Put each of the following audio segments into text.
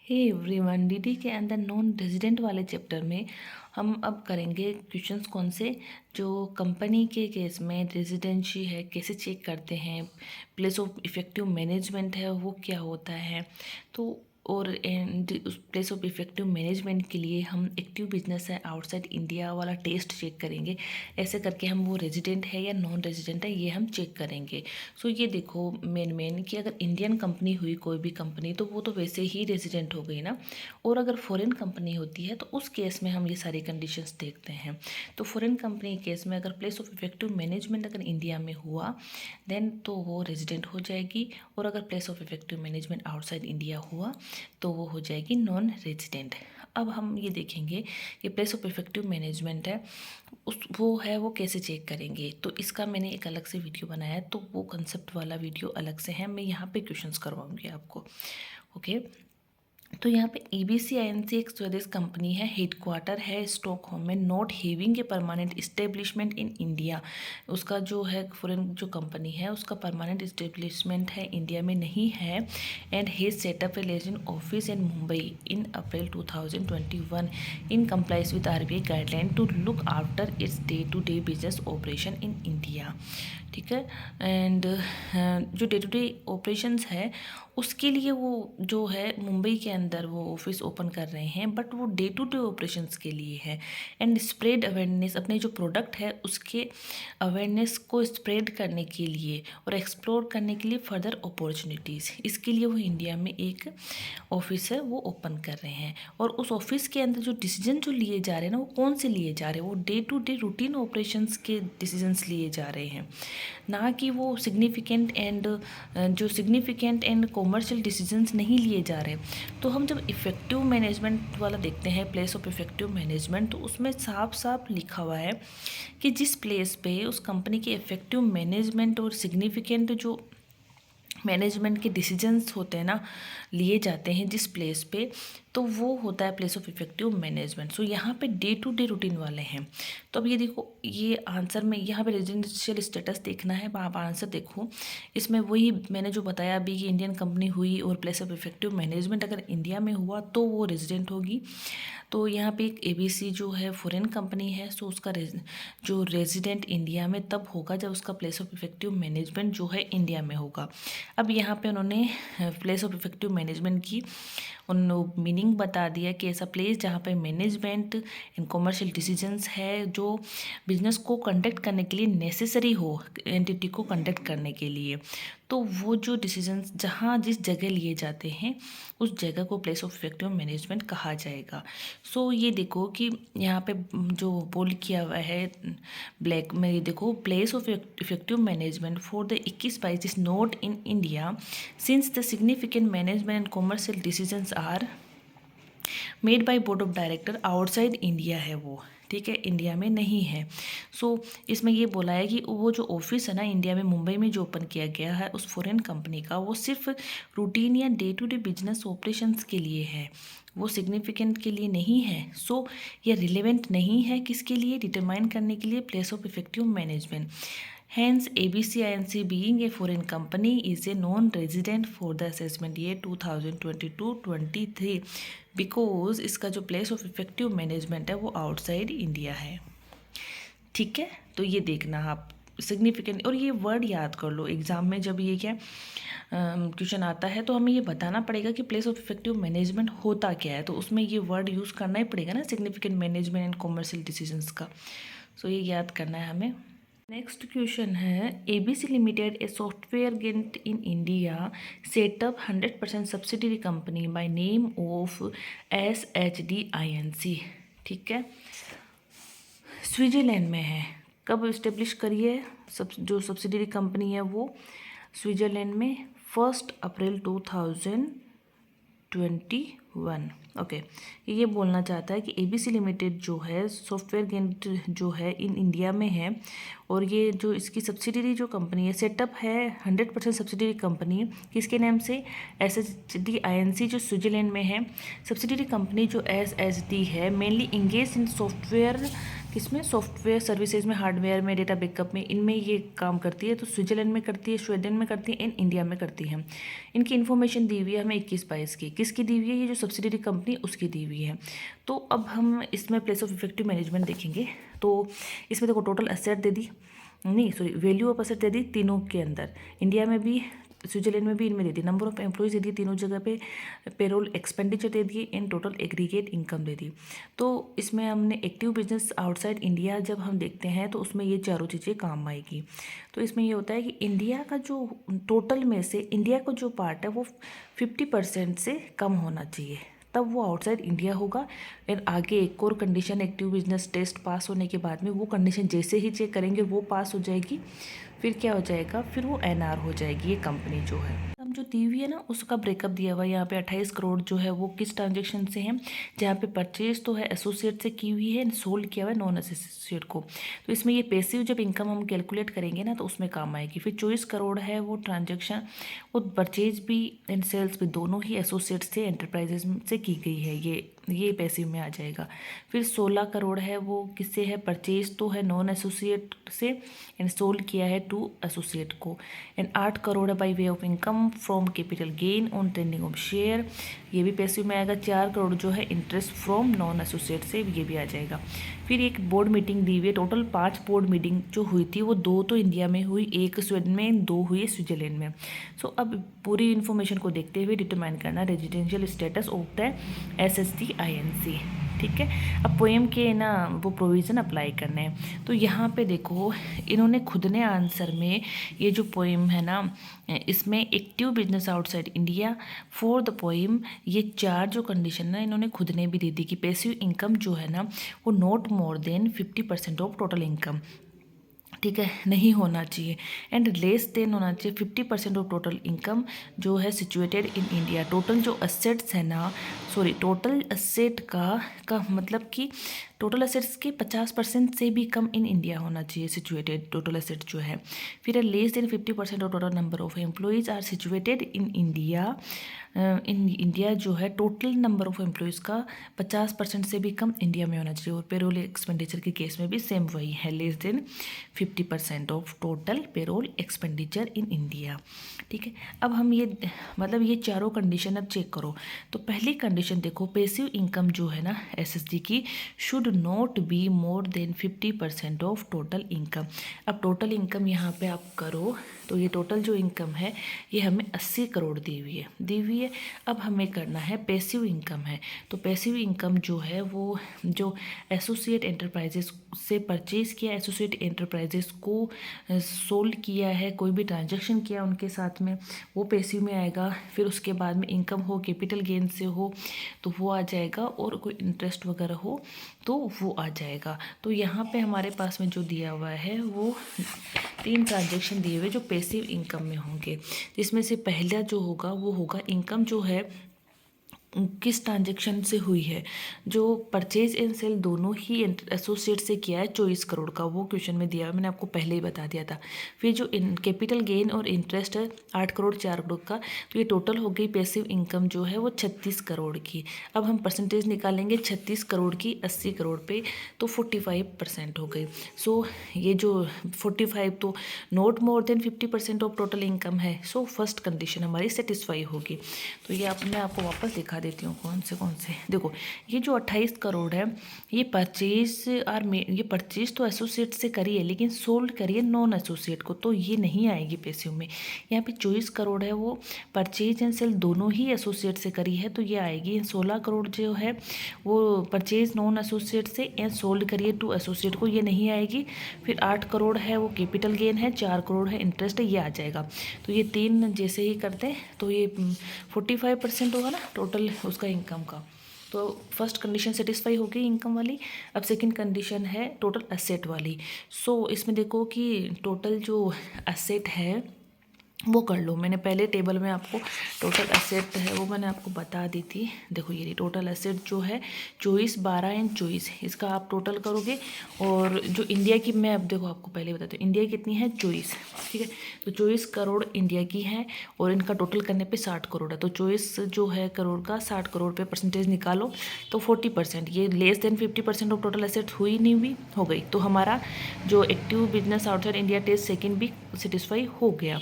Hey everyone, DD के अंदर non resident वाले चैप्टर में हम अब करेंगे क्वेश्चंस कौन से जो कंपनी के केस में रेजिडेंसी है कैसे चेक करते हैं, प्लेस ऑफ इफ़ेक्टिव मैनेजमेंट है वो क्या होता है। तो और उस प्लेस ऑफ इफ़ेक्टिव मैनेजमेंट के लिए हम एक्टिव बिजनेस है आउटसाइड इंडिया वाला टेस्ट चेक करेंगे। ऐसे करके हम वो रेजिडेंट है या नॉन रेजिडेंट है ये हम चेक करेंगे। सो ये देखो मेन कि अगर इंडियन कंपनी हुई कोई भी कंपनी तो वो तो वैसे ही रेजिडेंट हो गई ना, और अगर फॉरेन कंपनी होती है तो उस केस में हम ये सारी कंडीशंस देखते हैं। तो फॉरेन कंपनी केस में अगर प्लेस ऑफ इफेक्टिव मैनेजमेंट अगर इंडिया में हुआ देन तो वो रेजिडेंट हो जाएगी, और अगर place of effective management outside India हुआ तो वो हो जाएगी नॉन रेजिडेंट। अब हम ये देखेंगे कि प्लेस ऑफ इफेक्टिव मैनेजमेंट है वो कैसे चेक करेंगे। तो इसका मैंने एक अलग से वीडियो बनाया है, तो वो कंसेप्ट वाला वीडियो अलग से है, मैं यहाँ पे क्वेश्चंस करवाऊंगी आपको। ओके, तो यहाँ पे EBCINC एक स्वीडिश कंपनी है, हेडक्वार्टर है स्टॉकहोम में, not having a permanent establishment in India. उसका जो है फॉरेन जो कंपनी है उसका परमानेंट इस्टेब्लिशमेंट है इंडिया में नहीं है, and he setup a liaison office in Mumbai in April 2021 in complies with RBI guideline to look after its day to day business operation in India. ठीक है, एंड जो डे टू डे ऑपरेशंस है उसके लिए वो जो है मुंबई के अंदर वो ऑफिस ओपन कर रहे हैं, बट वो डे टू डे ऑपरेशंस के लिए है, एंड स्प्रेड अवेयरनेस अपने जो प्रोडक्ट है उसके अवेयरनेस को स्प्रेड करने के लिए और एक्सप्लोर करने के लिए फर्दर अपॉर्चुनिटीज़, इसके लिए वो इंडिया में एक ऑफिस है वो ओपन कर रहे हैं। और उस ऑफिस के अंदर जो डिसीजन जो लिए जा रहे हैं ना वो कौन से लिए जा रहे हैं, वो day to day routine operations के डिसीजंस लिए जा रहे हैं, ना कि वो सिग्निफिकेंट एंड कॉमर्शियल डिसीजंस नहीं लिए जा रहे। तो हम जब इफ़ेक्टिव मैनेजमेंट वाला देखते हैं प्लेस ऑफ इफ़ेक्टिव मैनेजमेंट, तो उसमें साफ साफ लिखा हुआ है कि जिस प्लेस पे उस कंपनी के इफ़ेक्टिव मैनेजमेंट और सिग्निफिकेंट जो मैनेजमेंट के डिसीजंस होते हैं ना लिए जाते हैं जिस प्लेस पे, तो वो होता है प्लेस ऑफ इफेक्टिव मैनेजमेंट। सो यहाँ पे डे टू डे रूटीन वाले हैं। तो अब ये देखो, ये आंसर में यहाँ पे रेजिडेंशियल स्टेटस देखना है, आप आंसर देखो इसमें वही मैंने जो बताया अभी कि इंडियन कंपनी हुई और प्लेस ऑफ इफेक्टिव मैनेजमेंट अगर इंडिया में हुआ तो वो रेजिडेंट होगी। तो यहाँ पे एक ABC जो है फॉरेन कंपनी है, सो उसका जो रेजिडेंट इंडिया में तब होगा जब उसका प्लेस ऑफ इफेक्टिव मैनेजमेंट जो है इंडिया में होगा। अब यहाँ पे उन्होंने प्लेस ऑफ इफेक्टिव मैनेजमेंट की उन मीनिंग बता दिया कि ऐसा प्लेस जहाँ पे मैनेजमेंट एंड कॉमर्शियल डिसीजंस है जो बिजनेस को कंडक्ट करने के लिए नेसेसरी हो एंटिटी को कंडक्ट करने के लिए, तो वो जो डिसीजंस जहाँ जिस जगह लिए जाते हैं उस जगह को प्लेस ऑफ इफेक्टिव मैनेजमेंट कहा जाएगा। सो ये देखो कि यहाँ पे जो बोल्ड किया हुआ है ब्लैक में, ये देखो place of effective management for the 21-22 is not in India since the significant management and commercial decisions are made by board of director outside India है वो, ठीक है, इंडिया में नहीं है। सो इसमें ये बोला है कि वो जो ऑफिस है ना इंडिया में मुंबई में जो ओपन किया गया है उस फॉरेन कंपनी का, वो सिर्फ रूटीन या day to day business operations के लिए है, वो सिग्निफिकेंट के लिए नहीं है। सो ये रिलेवेंट नहीं है किसके लिए, डिटरमाइन करने के लिए place of effective management. Hence, ABCINC being a foreign company is a non-resident for the assessment year 2022-23 because इसका जो प्लेस ऑफ इफेक्टिव मैनेजमेंट है वो आउटसाइड इंडिया है। ठीक है, तो ये देखना आप सिग्निफिकेंट, और ये वर्ड याद कर लो एग्जाम में जब ये क्या क्वेश्चन आता है तो हमें ये बताना पड़ेगा कि प्लेस ऑफ इफेक्टिव मैनेजमेंट होता क्या है, तो उसमें ये वर्ड यूज़ करना ही पड़ेगा ना, significant management and commercial decisions का। सो ये याद करना है हमें। नेक्स्ट क्वेश्चन है, ABC limited a software giant in India set up 100% subsidiary company by name of SHDINC। ठीक है, स्विट्जरलैंड में है। कब इस्टेब्लिश करी है जो सब्सिडरी कंपनी है वो स्विट्जरलैंड में 1 अप्रैल 2021। ओके, ये बोलना चाहता है कि ABC लिमिटेड जो है सॉफ्टवेयर गेंट जो है इन इंडिया में है, और ये जो इसकी सब्सिडरी जो कंपनी है सेटअप है 100% सब्सिडरी कंपनी किसके नाम से, SHDINC जो स्विट्जरलैंड में है। सब्सिडरी कंपनी जो SHD है मेनली इंगेज इन सॉफ्टवेयर किसमें, सॉफ्टवेयर सर्विसेज में, हार्डवेयर में, डेटा बैकअप में, इनमें ये काम करती है। तो स्विट्जरलैंड में करती है, स्वीडन में करती है, एंड इंडिया में करती है। इनकी इन्फॉर्मेशन दी हुई है हमें 21-22 की। किसकी दी हुई है, ये जो सब्सिडरी कंपनी उसकी दी हुई है। तो अब हम इसमें प्लेस ऑफ इफेक्टिव मैनेजमेंट देखेंगे। तो इसमें देखो टोटल एसेट दे दी, नहीं सॉरी, वैल्यू ऑफ एसेट दे दी तीनों के अंदर, इंडिया में भी स्विट्जरलैंड में भी, इनमें दे दी। नंबर ऑफ एम्प्लॉयज़ दे दिए तीनों जगह पे, पेरोल एक्सपेंडिचर दे दिए, इन टोटल एग्रीगेट इनकम दे दी। तो इसमें हमने एक्टिव बिजनेस आउटसाइड इंडिया जब हम देखते हैं तो उसमें ये चारों चीज़ें काम आएगी। तो इसमें ये होता है कि इंडिया का जो टोटल में से इंडिया का जो पार्ट है वो 50% से कम होना चाहिए, तब वो आउटसाइड इंडिया होगा। फिर आगे एक और condition, active business test pass होने के बाद में वो कंडीशन जैसे ही चेक करेंगे वो पास हो जाएगी, फिर क्या हो जाएगा, फिर वो एनआर हो जाएगी ये कंपनी जो है। हम जो दी हुई है ना उसका ब्रेकअप दिया हुआ है यहाँ पे। 28 करोड़ जो है वो किस ट्रांजेक्शन से है, जहाँ पे परचेज तो है एसोसिएट से की हुई है, सोल्ड किया हुआ है नॉन एसोसिएट को। तो इसमें ये पैसिव जब इनकम हम कैलकुलेट करेंगे ना तो उसमें काम आएगी। फिर 24 करोड़ है वो ट्रांजेक्शन, वो परचेज भी एंड सेल्स भी दोनों ही एसोसिएट से एंटरप्राइजेज से की गई है, ये पैसिव में आ जाएगा। फिर 16 करोड़ है वो किससे है, परचेज तो है नॉन एसोसिएट से एंड सोल्ड किया है टू एसोसिएट को। एंड 8 करोड़ है by way of income from capital gain on trading of share, ये भी पैसिव में आएगा। 4 करोड़ जो है इंटरेस्ट फ्रॉम नॉन एसोसिएट से, ये भी आ जाएगा। फिर एक बोर्ड मीटिंग दी हुई है, टोटल 5 बोर्ड मीटिंग जो हुई थी वो 2 तो इंडिया में हुई, 1 स्वीडन में, 2 हुई स्विट्जरलैंड में। सो अब पूरी इन्फॉर्मेशन को देखते हुए डिटरमाइन करना residential status of the SSDINC, ठीक है। अब पोएम के ना वो प्रोविज़न अप्लाई करने हैं। तो यहाँ पे देखो इन्होंने खुद ने आंसर में ये जो पोएम है ना, इसमें active business outside India for the poem, ये 4 जो कंडीशन ना इन्होंने खुद ने भी दे दी कि पैसिव इनकम जो है ना वो not more than 50% of total income, ठीक है, नहीं होना चाहिए। एंड लेस देन होना चाहिए 50% ऑफ टोटल इनकम जो है सिचुएटेड इन इंडिया। टोटल जो असेट्स है ना, सॉरी टोटल असेट का मतलब कि टोटल असेट्स के 50% से भी कम इन इंडिया होना चाहिए सिचुएटेड टोटल असेट जो है। फिर less than 50% of total number of employees are situated in India. In India जो है टोटल नंबर ऑफ एम्प्लॉयज़ का 50% से भी कम इंडिया में होना चाहिए। और पेरोल एक्सपेंडिचर के केस में भी सेम वही है, less than 50% of total payroll expenditure in India, ठीक है। अब हम ये मतलब ये चारों कंडीशन अब चेक करो। तो पहली कंडीशन देखो, पैसिव इनकम जो है ना SSD की should not be more than 50% of total income. अब टोटल इनकम यहाँ पे आप करो तो ये टोटल जो इनकम है ये हमें 80 करोड़ दी हुई है। अब हमें करना है पैसिव इनकम है। तो पैसिव इनकम जो है वो जो एसोसिएट एंटरप्राइजेस से परचेज किया, एसोसिएट एंटरप्राइजेस को सोल्ड किया है, कोई भी ट्रांजैक्शन किया उनके साथ में, वो पैसिव में आएगा। फिर उसके बाद में इनकम हो, कैपिटल गेन से हो तो वो आ जाएगा, और कोई इंटरेस्ट वगैरह हो तो वो आ जाएगा। तो यहाँ पे हमारे पास में जो दिया हुआ है वो 3 ट्रांजैक्शन दिए हुए जो पैसिव इनकम में होंगे, जिसमें से पहला जो होगा वो होगा इनकम जो है किस ट्रांजैक्शन से हुई है, जो परचेज एंड सेल दोनों ही एसोसिएट से किया है 24 करोड़ का, वो क्वेश्चन में दिया है, मैंने आपको पहले ही बता दिया था। फिर जो कैपिटल गेन और इंटरेस्ट है 8 करोड़ 4 करोड़ का, तो ये टोटल हो गई पैसिव इनकम जो है वो 36 करोड़ की। अब हम परसेंटेज निकालेंगे 36 करोड़ की 80 करोड़ पे, तो 45% हो गई। सो ये जो 45 तो not more than 50% of total income है, सो फर्स्ट कंडीशन हमारी सेटिस्फाई होगी। तो ये मैं आपको वापस दिखा देती हूँ कौन से देखो, ये जो 28 करोड़ है ये परचेज तो एसोसिएट से करी है लेकिन सोल्ड करी है नॉन एसोसिएट को, तो ये नहीं आएगी पैसिव में। यहाँ पे 24 करोड़ है वो परचेज एंड सेल दोनों ही एसोसिएट से करी है, तो ये आएगी। 16 करोड़ जो है वो परचेज नॉन एसोसिएट से एंड सोल्ड करी है टू एसोसिएट को, ये नहीं आएगी। फिर 8 करोड़ है वो कैपिटल गेन है, 4 करोड़ है इंटरेस्ट है, ये आ जाएगा। तो ये 3 जैसे ही करते हैं तो ये 45% होगा ना टोटल उसका इनकम का। तो फर्स्ट कंडीशन सेटिस्फाई हो गई इनकम वाली। अब सेकंड कंडीशन है टोटल एसेट वाली। सो इसमें देखो कि टोटल जो एसेट है वो कर लो। मैंने पहले टेबल में आपको टोटल एसेट है वो मैंने आपको बता दी थी। देखो ये टोटल एसेट जो है 24, 12 एंड 24, इसका आप टोटल करोगे। और जो इंडिया की, मैं अब देखो आपको पहले बताती हूँ, इंडिया कितनी है 24, ठीक है। तो 24 करोड़ इंडिया की है और इनका टोटल करने पे 60 करोड़ है। तो 24 जो है करोड़ का 60 करोड़ पे परसेंटेज निकालो तो 40%, ये less than 50% of total asset हुई नहीं हुई, हो गई। तो हमारा जो active business outside India test second भी सेटिस्फाई हो गया।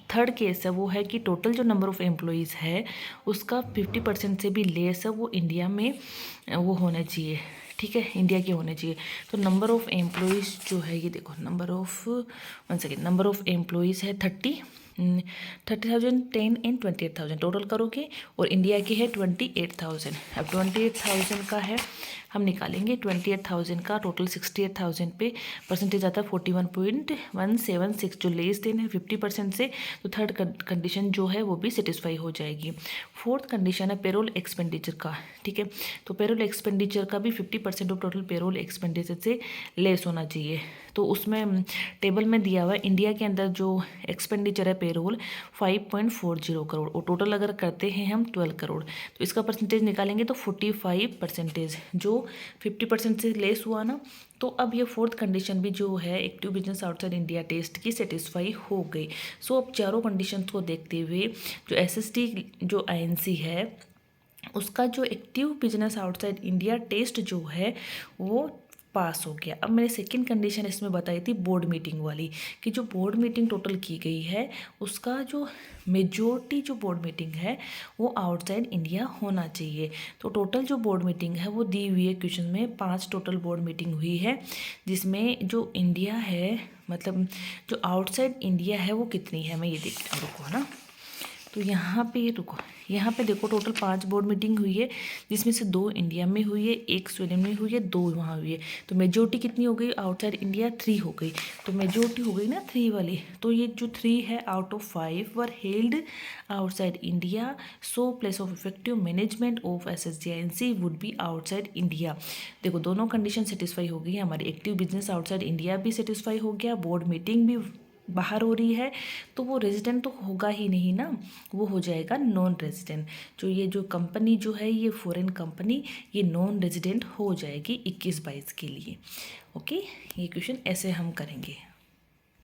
थर्ड केस है वो है कि टोटल जो नंबर ऑफ़ एम्प्लॉयज़ है उसका 50% से भी लेस है वो इंडिया में वो होना चाहिए, ठीक है, इंडिया के होने चाहिए। तो नंबर ऑफ़ एम्प्लॉयज़ जो है ये देखो, नंबर ऑफ़ एम्प्लॉयज़ है 30,000, 10 एंड 28,000 टोटल करोगे और इंडिया की है 28,000। अब 28,000 का है, हम निकालेंगे 28,000 का टोटल 68,000 पे परसेंटेज आता है 41.176, जो लेस देन है 50% से। तो थर्ड कंडीशन जो है वो भी सेटिस्फाई हो जाएगी। फोर्थ कंडीशन है पेरोल एक्सपेंडिचर का, ठीक है। तो पेरोल एक्सपेंडिचर का भी 50% ऑफ टोटल पेरोल एक्सपेंडिचर से लेस होना चाहिए। तो उसमें टेबल में दिया हुआ है इंडिया के अंदर जो एक्सपेंडिचर है पेरोल 5.40 करोड़ और टोटल अगर करते हैं हम 12 करोड़, तो इसका परसेंटेज निकालेंगे तो 45%, जो 50% से लेस हुआ ना। तो अब ये फोर्थ कंडीशन भी जो है active business outside India test की सेटिस्फाई हो गई। सो अब चारों कंडीशन को देखते हुए जो एसएसटी जो आईएनसी है उसका जो active business outside India test जो है वो पास हो गया। अब मैंने सेकंड कंडीशन इसमें बताई थी बोर्ड मीटिंग वाली, कि जो बोर्ड मीटिंग टोटल की गई है उसका जो मेजोरिटी जो बोर्ड मीटिंग है वो आउटसाइड इंडिया होना चाहिए। तो टोटल जो बोर्ड मीटिंग है वो दी हुई है क्वेश्चन में, 5 टोटल बोर्ड मीटिंग हुई है, जिसमें जो इंडिया है मतलब जो आउटसाइड इंडिया है वो कितनी है, मैं ये देखती हूँ, रुको, है ना। तो यहाँ पे रुको, यहाँ पे देखो टोटल 5 बोर्ड मीटिंग हुई है, जिसमें से 2 इंडिया में हुई है, 1 स्वीडन में हुई है, 2 वहाँ हुई है। तो मेजोरिटी कितनी हो गई आउटसाइड इंडिया, 3 हो गई। तो मेजोरिटी हो गई ना 3 वाली, तो ये जो 3 है out of 5 were held outside India. So place of effective management of SSGINC would be outside India. देखो दोनों कंडीशन सेटिस्फाई हो गई है, हमारी एक्टिव बिजनेस आउटसाइड इंडिया भी सेटिस्फाई हो गया, बोर्ड मीटिंग भी बाहर हो रही है, तो वो रेजिडेंट तो होगा ही नहीं ना, वो हो जाएगा नॉन रेजिडेंट। जो ये जो कंपनी जो है ये फॉरेन कंपनी, ये नॉन रेजिडेंट हो जाएगी 21-22 के लिए। ओके, ये क्वेश्चन ऐसे हम करेंगे।